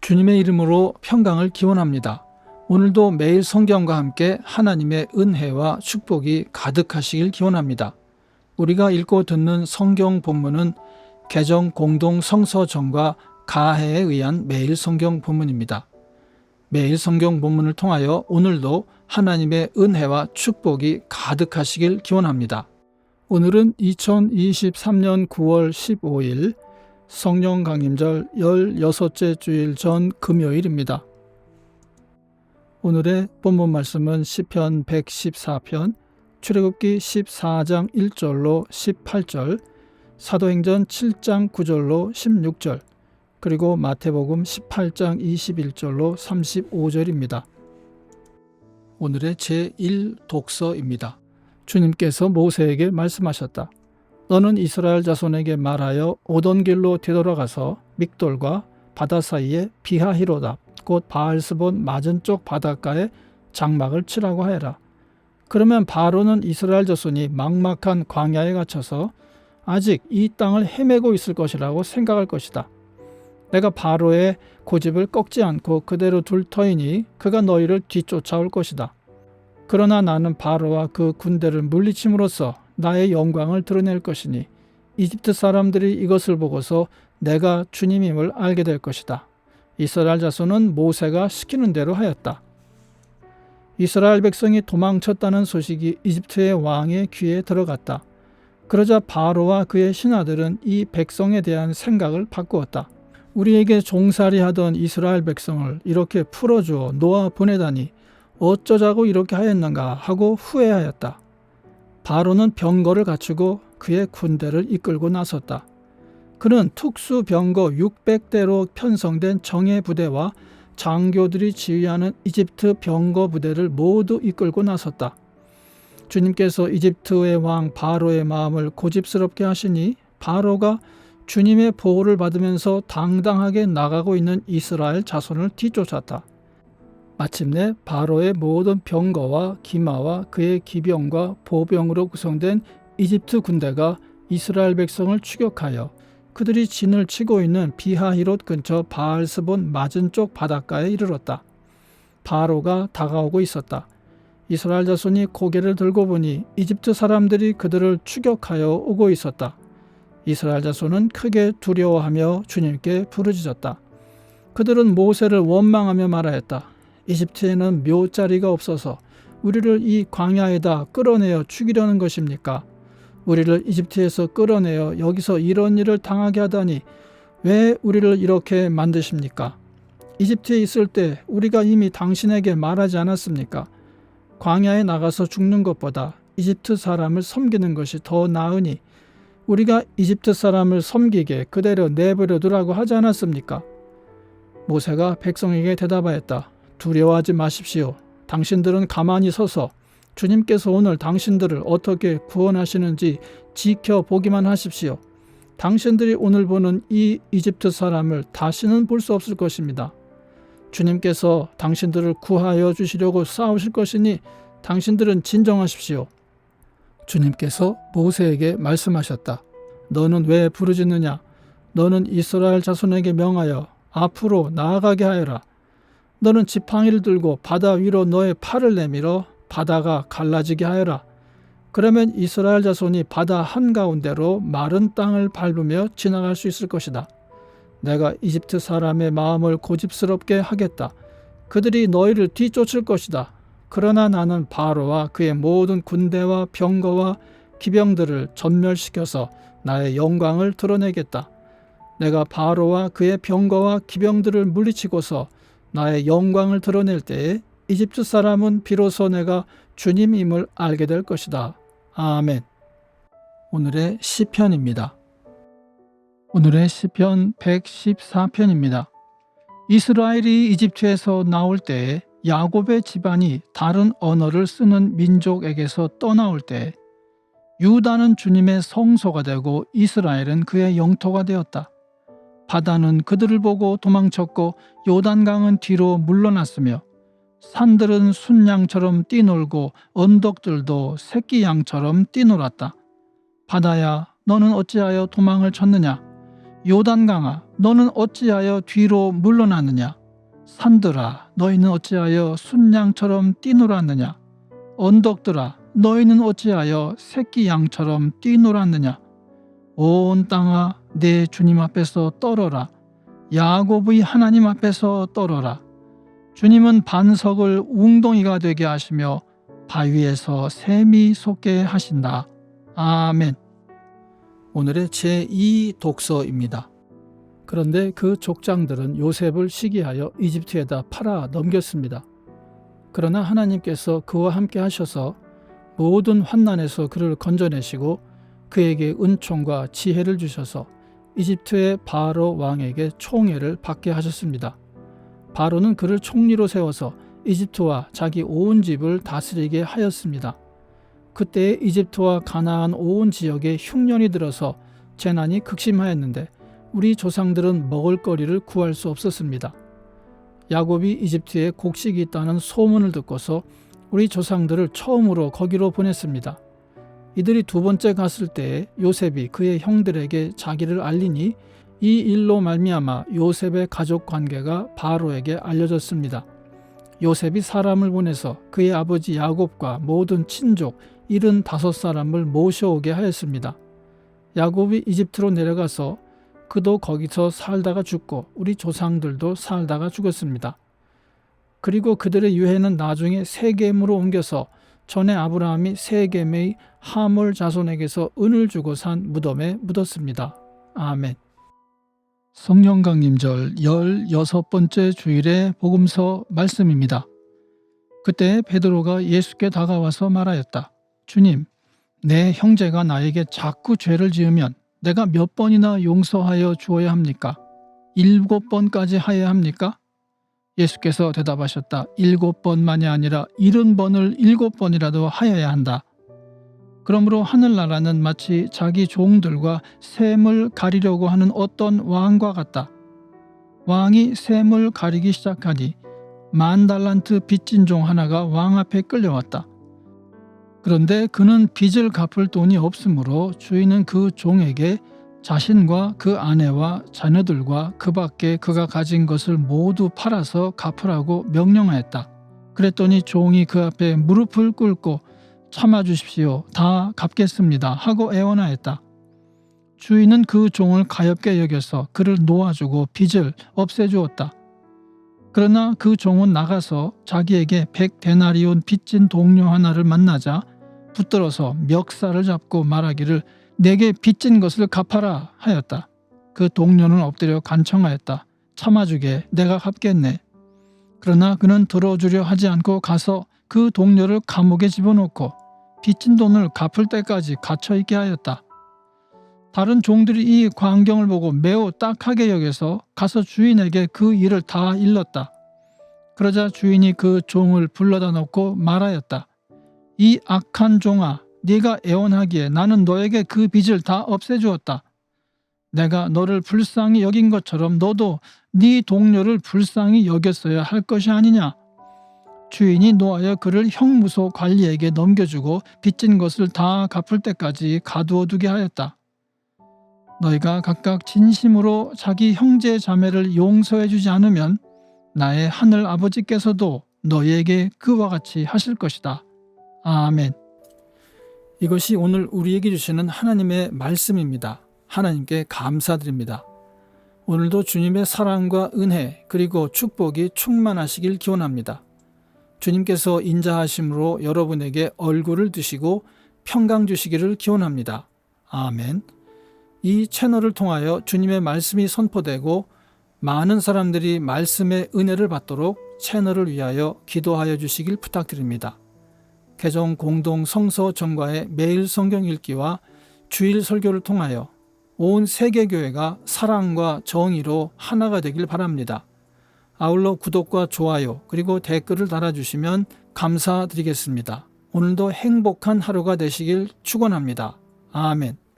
주님의 이름으로 평강을 기원합니다. 오늘도 매일 성경과 함께 하나님의 은혜와 축복이 가득하시길 기원합니다. 우리가 읽고 듣는 성경 본문은 개정 공동 성서정과 가해에 의한 매일 성경 본문입니다. 매일 성경 본문을 통하여 오늘도 하나님의 은혜와 축복이 가득하시길 기원합니다. 오늘은 2023년 9월 15일 성령 강림절 16째 주일 전 금요일입니다. 오늘의 본문 말씀은 시편 114편, 출애굽기 14장 1절로 18절, 사도행전 7장 9절로 16절, 그리고 마태복음 18장 21절로 35절입니다. 오늘의 제1독서입니다. 주님께서 모세에게 말씀하셨다. 너는 이스라엘 자손에게 말하여 오던 길로 되돌아가서 믹돌과 바다 사이에 비하히로답 곧 바알스본 맞은쪽 바닷가에 장막을 치라고 하여라. 그러면 바로는 이스라엘 자손이 막막한 광야에 갇혀서 아직 이 땅을 헤매고 있을 것이라고 생각할 것이다. 내가 바로의 고집을 꺾지 않고 그대로 둘 터이니 그가 너희를 뒤쫓아올 것이다. 그러나 나는 바로와 그 군대를 물리침으로써 나의 영광을 드러낼 것이니 이집트 사람들이 이것을 보고서 내가 주님임을 알게 될 것이다. 이스라엘 자손은 모세가 시키는 대로 하였다. 이스라엘 백성이 도망쳤다는 소식이 이집트의 왕의 귀에 들어갔다. 그러자 바로와 그의 신하들은 이 백성에 대한 생각을 바꾸었다. 우리에게 종살이 하던 이스라엘 백성을 이렇게 풀어주어 놓아 보내다니 어쩌자고 이렇게 하였는가 하고 후회하였다. 바로는 병거를 갖추고 그의 군대를 이끌고 나섰다. 그는 특수 병거 600대로 편성된 정예 부대와 장교들이 지휘하는 이집트 병거 부대를 모두 이끌고 나섰다. 주님께서 이집트의 왕 바로의 마음을 고집스럽게 하시니 바로가 주님의 보호를 받으면서 당당하게 나가고 있는 이스라엘 자손을 뒤쫓았다. 마침내 바로의 모든 병거와 기마와 그의 기병과 보병으로 구성된 이집트 군대가 이스라엘 백성을 추격하여 그들이 진을 치고 있는 비하히롯 근처 바알스본 맞은쪽 바닷가에 이르렀다. 바로가 다가오고 있었다. 이스라엘 자손이 고개를 들고 보니 이집트 사람들이 그들을 추격하여 오고 있었다. 이스라엘 자손은 크게 두려워하며 주님께 부르짖었다. 그들은 모세를 원망하며 말하였다. 이집트에는 묘자리가 없어서 우리를 이 광야에다 끌어내어 죽이려는 것입니까? 우리를 이집트에서 끌어내어 여기서 이런 일을 당하게 하다니 왜 우리를 이렇게 만드십니까? 이집트에 있을 때 우리가 이미 당신에게 말하지 않았습니까? 광야에 나가서 죽는 것보다 이집트 사람을 섬기는 것이 더 나으니 우리가 이집트 사람을 섬기게 그대로 내버려 두라고 하지 않았습니까? 모세가 백성에게 대답하였다. 두려워하지 마십시오. 당신들은 가만히 서서 주님께서 오늘 당신들을 어떻게 구원하시는지 지켜보기만 하십시오. 당신들이 오늘 보는 이 이집트 사람을 다시는 볼 수 없을 것입니다. 주님께서 당신들을 구하여 주시려고 싸우실 것이니 당신들은 진정하십시오. 주님께서 모세에게 말씀하셨다. 너는 왜 부르짖느냐? 너는 이스라엘 자손에게 명하여 앞으로 나아가게 하여라. 너는 지팡이를 들고 바다 위로 너의 팔을 내밀어 바다가 갈라지게 하여라. 그러면 이스라엘 자손이 바다 한가운데로 마른 땅을 밟으며 지나갈 수 있을 것이다. 내가 이집트 사람의 마음을 고집스럽게 하겠다. 그들이 너희를 뒤쫓을 것이다. 그러나 나는 바로와 그의 모든 군대와 병거와 기병들을 전멸시켜서 나의 영광을 드러내겠다. 내가 바로와 그의 병거와 기병들을 물리치고서 나의 영광을 드러낼 때에 이집트 사람은 비로소 내가 주님임을 알게 될 것이다. 아멘. 오늘의 시편입니다. 오늘의 시편 114편입니다. 이스라엘이 이집트에서 나올 때에 야곱의 집안이 다른 언어를 쓰는 민족에게서 떠나올 때 유다는 주님의 성소가 되고 이스라엘은 그의 영토가 되었다. 바다는 그들을 보고 도망쳤고 요단강은 뒤로 물러났으며 산들은 순양처럼 뛰놀고 언덕들도 새끼 양처럼 뛰놀았다. 바다야, 너는 어찌하여 도망을 쳤느냐? 요단강아, 너는 어찌하여 뒤로 물러났느냐? 산들아, 너희는 어찌하여 순양처럼 뛰놀았느냐? 언덕들아, 너희는 어찌하여 새끼 양처럼 뛰놀았느냐? 온 땅아, 내 주님 앞에서 떨어라. 야곱의 하나님 앞에서 떨어라. 주님은 반석을 웅덩이가 되게 하시며 바위에서 샘이 솟게 하신다. 아멘. 오늘의 제2 독서입니다. 그런데 그 족장들은 요셉을 시기하여 이집트에다 팔아 넘겼습니다. 그러나 하나님께서 그와 함께 하셔서 모든 환난에서 그를 건져내시고 그에게 은총과 지혜를 주셔서 이집트의 바로 왕에게 총애를 받게 하셨습니다. 바로는 그를 총리로 세워서 이집트와 자기 온 집을 다스리게 하였습니다. 그때 이집트와 가나안 온 지역에 흉년이 들어서 재난이 극심하였는데 우리 조상들은 먹을거리를 구할 수 없었습니다. 야곱이 이집트에 곡식이 있다는 소문을 듣고서 우리 조상들을 처음으로 거기로 보냈습니다. 이들이 두 번째 갔을 때에 요셉이 그의 형들에게 자기를 알리니 이 일로 말미암아 요셉의 가족 관계가 바로에게 알려졌습니다. 요셉이 사람을 보내서 그의 아버지 야곱과 모든 친족 75사람을 모셔오게 하였습니다. 야곱이 이집트로 내려가서 그도 거기서 살다가 죽고 우리 조상들도 살다가 죽었습니다. 그리고 그들의 유해는 나중에 세겜으로 옮겨서 전에 아브라함이 세겜의 하몰 자손에게서 은을 주고 산 무덤에 묻었습니다. 아멘. 성령 강림절 16번째 주일의 복음서 말씀입니다. 그때 베드로가 예수께 다가와서 말하였다. 주님, 내 형제가 나에게 자꾸 죄를 지으면 내가 몇 번이나 용서하여 주어야 합니까? 7번까지 하여야 합니까? 예수께서 대답하셨다. 7번만이 아니라 70번을 7번이라도 하여야 한다. 그러므로 하늘나라는 마치 자기 종들과 샘을 가리려고 하는 어떤 왕과 같다. 왕이 샘을 가리기 시작하니 10,000달란트 빚진 종 하나가 왕 앞에 끌려왔다. 그런데 그는 빚을 갚을 돈이 없으므로 주인은 그 종에게 자신과 그 아내와 자녀들과 그 밖에 그가 가진 것을 모두 팔아서 갚으라고 명령하였다. 그랬더니 종이 그 앞에 무릎을 꿇고 참아주십시오. 다 갚겠습니다. 하고 애원하였다. 주인은 그 종을 가엾게 여겨서 그를 놓아주고 빚을 없애주었다. 그러나 그 종은 나가서 자기에게 100데나리온 빚진 동료 하나를 만나자 붙들어서 멱살을 잡고 말하기를 내게 빚진 것을 갚아라 하였다. 그 동료는 엎드려 간청하였다. 참아주게, 내가 갚겠네. 그러나 그는 들어주려 하지 않고 가서 그 동료를 감옥에 집어넣고 빚진 돈을 갚을 때까지 갇혀있게 하였다. 다른 종들이 이 광경을 보고 매우 딱하게 여겨서 가서 주인에게 그 일을 다 일렀다. 그러자 주인이 그 종을 불러다 놓고 말하였다. 이 악한 종아, 네가 애원하기에 나는 너에게 그 빚을 다 없애주었다. 내가 너를 불쌍히 여긴 것처럼 너도 네 동료를 불쌍히 여겼어야 할 것이 아니냐. 주인이 노하여 그를 형무소 관리에게 넘겨주고 빚진 것을 다 갚을 때까지 가두어 두게 하였다. 너희가 각각 진심으로 자기 형제 자매를 용서해 주지 않으면 나의 하늘 아버지께서도 너희에게 그와 같이 하실 것이다. 아멘. 이것이 오늘 우리에게 주시는 하나님의 말씀입니다. 하나님께 감사드립니다. 오늘도 주님의 사랑과 은혜 그리고 축복이 충만하시길 기원합니다. 주님께서 인자하심으로 여러분에게 얼굴을 드시고 평강 주시기를 기원합니다. 아멘. 이 채널을 통하여 주님의 말씀이 선포되고 많은 사람들이 말씀의 은혜를 받도록 채널을 위하여 기도하여 주시길 부탁드립니다. 개정 공동 성서 전과의 매일 성경 읽기와 주일 설교를 통하여 온 세계교회가 사랑과 정의로 하나가 되길 바랍니다. 아울러 구독과 좋아요 그리고 댓글을 달아주시면 감사드리겠습니다. 오늘도 행복한 하루가 되시길 축원합니다. 아멘.